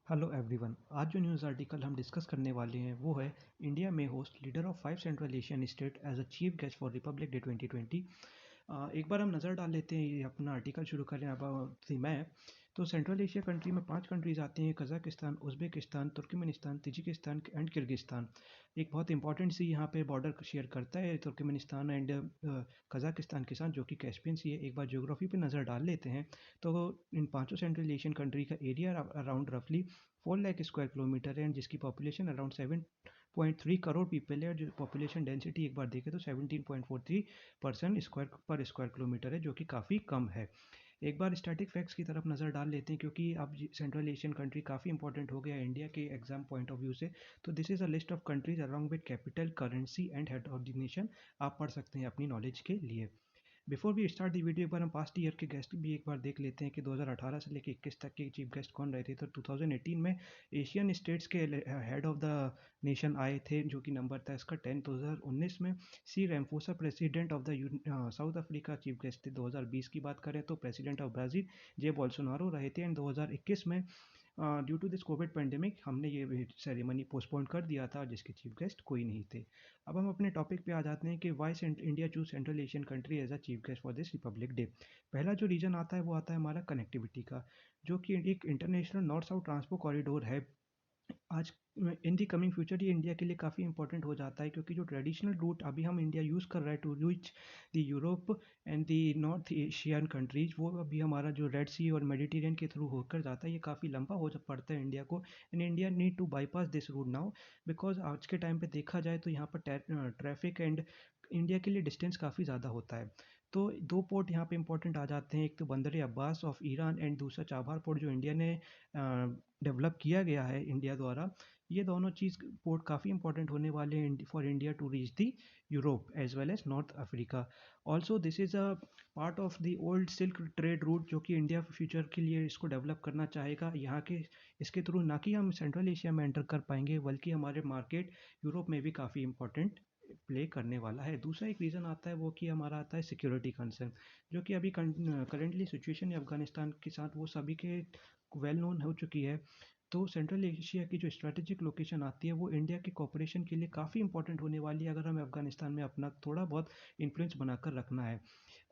Hello everyone. आज जो news article हम डिस्कस करने वाले हैं वो है इंडिया में host leader of 5 central Asian state as a chief guest for republic day 2020। एक बार हम नज़र डाल लेते हैं, ये अपना आर्टिकल शुरू करें अब दी मैप। तो सेंट्रल एशिया कंट्री में 5 कंट्रीज आते हैं: Kazakhstan, Uzbekistan, Turkmenistan, Tajikistan and Kyrgyzstan. एक बहुत इंपॉर्टेंट सी यहाँ पे बॉर्डर शेयर करता है तुर्कमेनिस्तान एंड कज़ाकिस्तान के साथ, जो कि कैस्पियन सी है। एक बार ज्योग्राफी पे नज़र डाल लेते हैं तो इन पांचों सेंट्रल एशियन कंट्री का एरिया अराउंड रफली 4 लाख स्क्वायर किलोमीटर है, जिसकी पॉपुलेशन अराउंड 7.3 करोड़ पीपल है। और जो पॉपुलेशन डेंसिटी एक बार देखें तो 17.43 पर्सन स्क्वायर पर स्क्वायर किलोमीटर है, जो कि काफ़ी कम है। एक बार स्टैटिक फैक्ट्स की तरफ नज़र डाल लेते हैं, क्योंकि अब सेंट्रल एशियन कंट्री काफ़ी इंपॉर्टेंट हो गया है इंडिया के एग्जाम पॉइंट ऑफ व्यू से। तो this is a list of countries along with capital, currency and head of the nation. आप पढ़ सकते हैं अपनी नॉलेज के लिए। Before we start the video, एक बार हम पास्ट ईयर के गेस्ट भी एक बार देख लेते हैं कि 2018 से लेकर 21 तक के चीफ गेस्ट कौन रहे थे। तो 2018 में एशियन स्टेट्स के हेड ऑफ द नेशन आए थे, जो कि नंबर था इसका 10। 2019 में C Ramaphosa president of the South Africa chief guest थे। 2020 की बात करें तो president of Brazil J Bolsonaro रहे थे। एंड 2021 में due to this covid pandemic हमने ये सेरेमनी पोस्टपोन कर दिया था, जिसके चीफ गेस्ट कोई नहीं थे। अब हम अपने टॉपिक पे आ जाते हैं कि why India choose central Asian country as a chief guest for this republic day. पहला जो रीजन आता है वो आता है हमारा कनेक्टिविटी का, जो कि एक international north south transport corridor है। आज इन दी कमिंग फ्यूचर ये इंडिया के लिए काफ़ी इंपॉर्टेंट हो जाता है, क्योंकि जो ट्रेडिशनल रूट अभी हम इंडिया यूज़ कर रहा है to reach the Europe and the north Asian countries, वो अभी हमारा जो रेड सी और मेडिटेरियन के थ्रू होकर जाता है, ये काफ़ी लंबा हो पड़ता है इंडिया को। And India need to bypass this route now, because आज के टाइम पे देखा जाए तो यहाँ पर ट्रैफिक एंड इंडिया के लिए डिस्टेंस काफ़ी ज़्यादा होता है। तो दो पोर्ट यहाँ पे इंपॉर्टेंट आ जाते हैं, एक तो बंदर अब्बास ऑफ ईरान एंड दूसरा चाबहार पोर्ट जो इंडिया ने डेवलप किया गया है इंडिया द्वारा। ये दोनों चीज़ पोर्ट काफ़ी इंपॉर्टेंट होने वाले हैं for India to reach the Europe as well as north Africa. Also this is a part of the old silk trade route, जो कि इंडिया फ्यूचर के लिए इसको डेवलप करना चाहेगा। यहाँ के इसके थ्रू ना कि हम सेंट्रल एशिया में एंटर कर पाएंगे, बल्कि हमारे मार्केट यूरोप में भी काफ़ी इंपॉर्टेंट प्ले करने वाला है। दूसरा एक रीज़न आता है वो कि हमारा आता है सिक्योरिटी कंसर्न, जो कि अभी करेंटली सिचुएशन है अफगानिस्तान के साथ वो सभी के वेल नोन हो चुकी है। तो सेंट्रल एशिया की जो स्ट्रेटेजिक लोकेशन आती है वो इंडिया के कॉपरेशन के लिए काफ़ी इंपॉर्टेंट होने वाली है, अगर हमें अफगानिस्तान में अपना थोड़ा बहुत इन्फ्लुएंस बनाकर रखना है।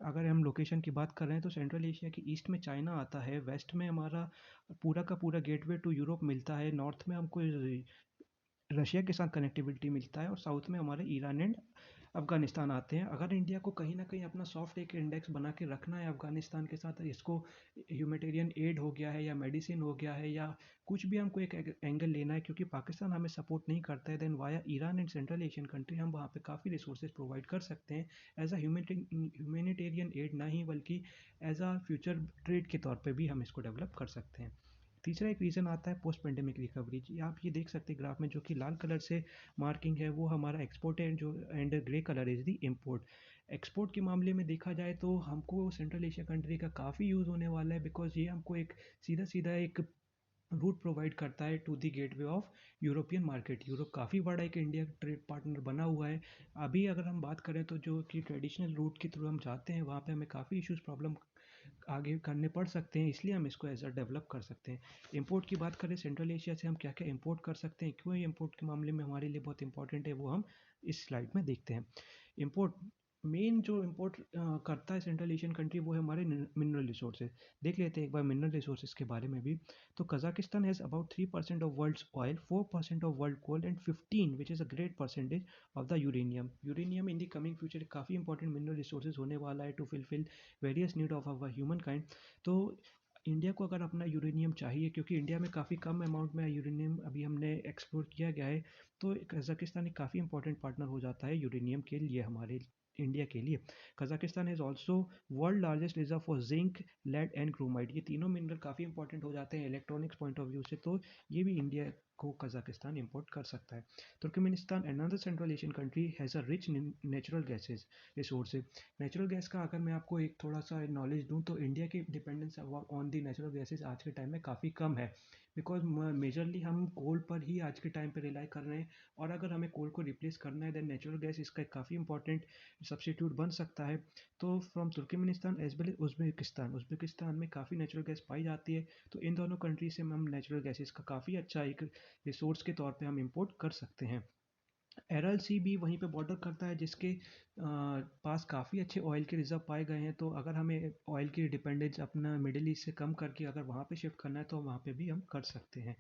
अगर हम लोकेशन की बात कर रहे हैं तो सेंट्रल एशिया के ईस्ट में चाइना आता है, वेस्ट में हमारा पूरा का पूरा गेटवे टू यूरोप मिलता है, नॉर्थ में हमको रशिया के साथ कनेक्टिविटी मिलता है, और साउथ में हमारे ईरान एंड अफगानिस्तान आते हैं। अगर इंडिया को कहीं ना कहीं अपना सॉफ्ट एक इंडेक्स बना के रखना है अफगानिस्तान के साथ, इसको ह्यूमैनिटेरियन एड हो गया है या मेडिसिन हो गया है या कुछ भी हमको एक एंगल लेना है, क्योंकि पाकिस्तान हमें सपोर्ट नहीं करता है, then via Iran and central Asian country हम वहाँ पे काफ़ी रिसोर्सेज प्रोवाइड कर सकते हैं एज अ ह्यूमैनिटेरियन एड, ना ही बल्कि एज अ फ्यूचर ट्रेड के तौर पर भी हम इसको डेवलप कर सकते हैं। तीसरा एक रीज़न आता है पोस्ट पेंडेमिक रिकवरी। जी, आप ये देख सकते हैं ग्राफ में, जो कि लाल कलर से मार्किंग है वो हमारा एक्सपोर्ट है, जो and grey colour is the import. Export के मामले में देखा जाए तो हमको सेंट्रल एशिया कंट्री का काफ़ी यूज़ होने वाला है, बिकॉज ये हमको एक सीधा सीधा एक रूट प्रोवाइड करता है to the gateway of European market. Europe काफ़ी बड़ा एक इंडिया ट्रेड पार्टनर बना हुआ है। अभी अगर हम बात करें तो जो कि ट्रेडिशनल रूट के थ्रू हम जाते हैं वहाँ पे हमें काफ़ी इश्यूज प्रॉब्लम आगे करने पड़ सकते हैं, इसलिए हम इसको एज अ डेवलप कर सकते हैं। इंपोर्ट की बात करें सेंट्रल एशिया से हम क्या क्या इंपोर्ट कर सकते हैं, क्यों ये इंपोर्ट के मामले में हमारे लिए बहुत इंपॉर्टेंट है, वो हम इस स्लाइड में देखते हैं। इंपोर्ट मेन जो इंपोर्ट करता है सेंट्रल एशियन कंट्री वो है हमारे मिनरल रिसोर्सेज। देख लेते हैं एक बार मिनरल रिसोर्सेज के बारे में भी। तो Kazakhstan has about 3% of world's oil, 4% of world coal and 15 which is a great percentage of the uranium. Uranium in the coming future काफ़ी इंपॉर्टेंट मिनरल रिसोर्सेज होने वाला है to fulfil various need of our humankind. तो India को अगर अपना uranium चाहिए, क्योंकि इंडिया में काफ़ी कम अमाउंट में यूरेनियम अभी हमने एक्सप्लोर किया गया है, तो कजाकिस्तान एक काफ़ी इंपॉर्टेंट पार्टनर हो जाता है यूरेनियम के लिए हमारे इंडिया के लिए। Kazakhstan is also world largest reserve for zinc, lead and chromide. ये तीनों मिनरल काफ़ी इंपॉर्टेंट हो जाते हैं इलेक्ट्रॉनिक्स पॉइंट ऑफ व्यू से, तो ये भी इंडिया को कजाकिस्तान इंपोर्ट कर सकता है। Turkmenistan another central Asian country has a rich natural gases resources. Natural gas का अगर मैं आपको एक थोड़ा सा नॉलेज दूं तो इंडिया की dependence on the natural gases आज के टाइम में काफ़ी कम है। बिकॉज़ म मेजरली हम कोल पर ही आज के टाइम पे रिलाई कर रहे हैं, और अगर हमें कोल को रिप्लेस करना है देन नेचुरल गैस इसका एक काफ़ी इंपॉर्टेंट सब्स्टिट्यूट बन सकता है। तो from Turkmenistan as well as Uzbekistan, Uzbekistan में काफ़ी नेचुरल गैस पाई जाती है, तो इन दोनों कंट्री से हम नेचुरल गैसेज़ का काफ़ी अच्छा एक रिसोर्स के तौर पे हम इम्पोर्ट कर सकते हैं। एरल सी भी वहीं पे बॉर्डर करता है, जिसके पास काफ़ी अच्छे ऑयल के रिजर्व पाए गए हैं, तो अगर हमें ऑयल की डिपेंडेंस अपना मिडिल ईस्ट से कम करके अगर वहाँ पे शिफ्ट करना है तो वहाँ पे भी हम कर सकते हैं।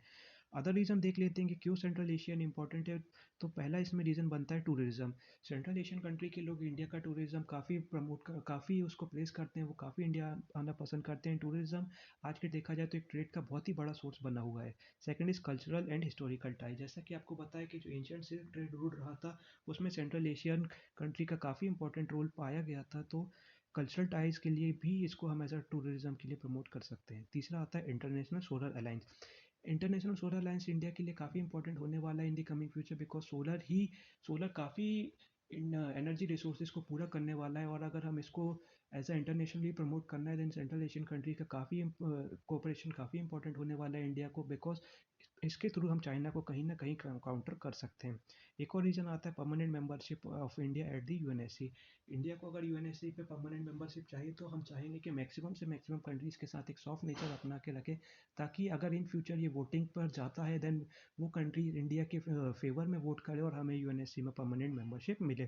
अदर रीज़न देख लेते हैं कि क्यों सेंट्रल एशियन इंपॉर्टेंट है। तो पहला इसमें रीज़न बनता है टूरिज्म। सेंट्रल एशियन कंट्री के लोग इंडिया का टूरिज्म काफ़ी काफ़ी उसको प्रेस करते हैं, वो काफ़ी इंडिया आना पसंद करते हैं। टूरिज्म आज के देखा जाए तो एक ट्रेड का बहुत ही बड़ा सोर्स बना हुआ है। Second is cultural and historical tie. जैसा कि आपको पता है कि जो एंशिएंट सिल्क ट्रेड रूट रहा था, उसमें सेंट्रल एशियन कंट्री का काफ़ी इंपॉर्टेंट रोल पाया गया था, तो कल्चरल टाइज के लिए भी इसको हम एज अ टूरिज्म के लिए प्रमोट कर सकते हैं। तीसरा आता है international solar alliance. International solar alliance India के लिए काफ़ी इंपॉर्टेंट होने वाला है इन the coming future, because solar काफ़ी इन एनर्जी रिसोर्सेज को पूरा करने वाला है, और अगर हम इसको एज अ इंटरनेशनली प्रमोट करना है देन सेंट्रल एशियन कंट्री का काफ़ी कोऑपरेशन काफ़ी इंपॉर्टेंट होने वाला है इंडिया को, बिकॉज इसके थ्रू हम चाइना को कहीं ना कहीं काउंटर कर सकते हैं। एक और रीज़न आता है permanent membership of India at the UNSC. India को अगर यूएनएससी पे परमानेंट मेंबरशिप चाहिए तो हम चाहेंगे कि मैक्सिमम से मैक्सिमम कंट्रीज़ के साथ एक सॉफ्ट नेचर अपना के रखें, ताकि अगर इन फ्यूचर ये वोटिंग पर जाता है देन वो कंट्री इंडिया के फेवर में वोट करे और हमें यूएनएससी में परमानेंट मेंबरशिप मिले।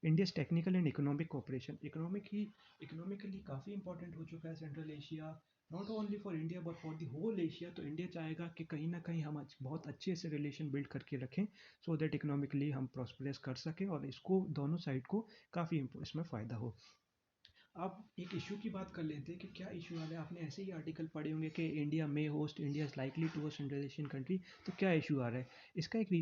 India's technical and economic cooperation economically काफ़ी इंपॉर्टेंट हो चुका है central Asia, not only for India but for the whole Asia. तो इंडिया चाहेगा कि कहीं ना कहीं हम बहुत अच्छे से रिलेशन बिल्ड करके रखें, सो दैट इकोनॉमिकली हम प्रॉस्परस कर सकें और इसको दोनों साइड को काफ़ी इसमें फ़ायदा हो। अब एक इशू की बात कर लेते हैं कि क्या इशू आ रहा है। आपने ऐसे ही आर्टिकल पढ़े होंगे कि India is likely to host central Asian country. तो क्या इशू आ रहा है? इसका एक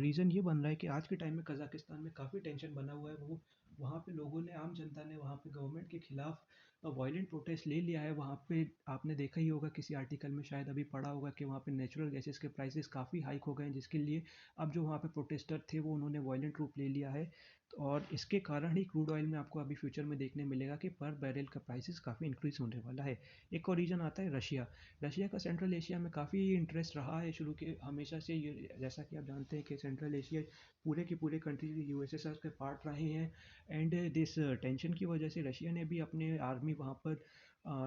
रीज़न ये बन रहा है कि आज के टाइम में कज़ाकिस्तान में काफ़ी टेंशन बना हुआ है। वो वहाँ पे लोगों ने, आम जनता ने वहाँ पे गवर्नमेंट के खिलाफ वायलेंट प्रोटेस्ट ले लिया है। वहाँ पे आपने देखा ही होगा, किसी आर्टिकल में शायद अभी पढ़ा होगा कि वहाँ पे नेचुरल गैसेस के प्राइसेस काफ़ी हाइक हो गए हैं, जिसके लिए अब जो वहाँ पे प्रोटेस्टर थे वो उन्होंने वायलेंट रूप ले लिया है। और इसके कारण ही क्रूड ऑयल में आपको अभी फ्यूचर में देखने मिलेगा कि पर बैरल का प्राइसेस काफ़ी इंक्रीज होने वाला है। एक और रीज़न आता है रशिया। रशिया का सेंट्रल एशिया में काफ़ी इंटरेस्ट रहा है शुरू के हमेशा से। ये जैसा कि आप जानते हैं कि सेंट्रल एशिया पूरे के पूरे कंट्री यूएसएसआर के पार्ट रहे हैं, एंड दिस टेंशन की वजह से रशिया ने भी अपने आर्मी वहाँ पर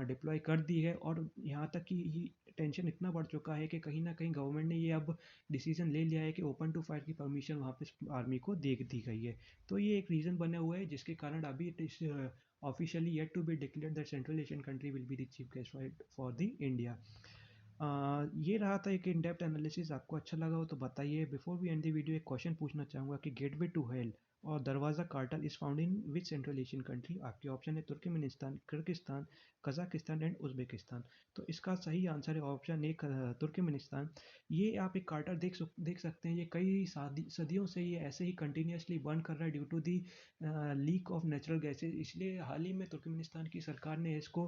डिप्लॉय कर दी है, और यहाँ तक कि टेंशन इतना बढ़ चुका है कि कहीं ना कहीं गवर्नमेंट ने ये अब डिसीजन ले लिया है कि ओपन टू फायर की परमिशन वहाँ पे आर्मी को दे दी गई है। तो ये एक रीज़न बना हुआ है जिसके कारण अभी it is officially yet to be declared that central Asian country will be the chief guest for the India. ये रहा था एक इन डेप्थ एनालिसिस। आपको अच्छा लगा हो तो बताइए। Before we end the video एक क्वेश्चन पूछना चाहूँगा कि गेटवे टू हेल और Darvaza crater is found in which central Asian country. आपके ऑप्शन है Turkmenistan, Kyrgyzstan, Kazakhstan and Uzbekistan. तो इसका सही आंसर है ऑप्शन ए, तुर्कमेनिस्तान। ये आप एक कार्टर देख सकते हैं। ये कई सदियों से ये ऐसे ही कंटिन्यूसली बर्न कर रहा है due to the leak of natural gases. इसलिए हाल ही में तुर्कमेनिस्तान की सरकार ने इसको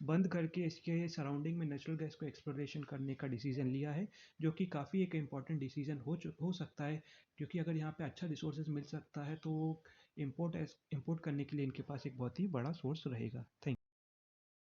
बंद करके इसके सराउंडिंग में नेचुरल गैस को एक्सप्लोरेशन करने का डिसीजन लिया है, जो कि काफ़ी एक इम्पॉर्टेंट डिसीजन हो सकता है, क्योंकि अगर यहाँ पे अच्छा रिसोर्सेज मिल सकता है तो इम्पोर्ट करने के लिए इनके पास एक बहुत ही बड़ा सोर्स रहेगा। थैंक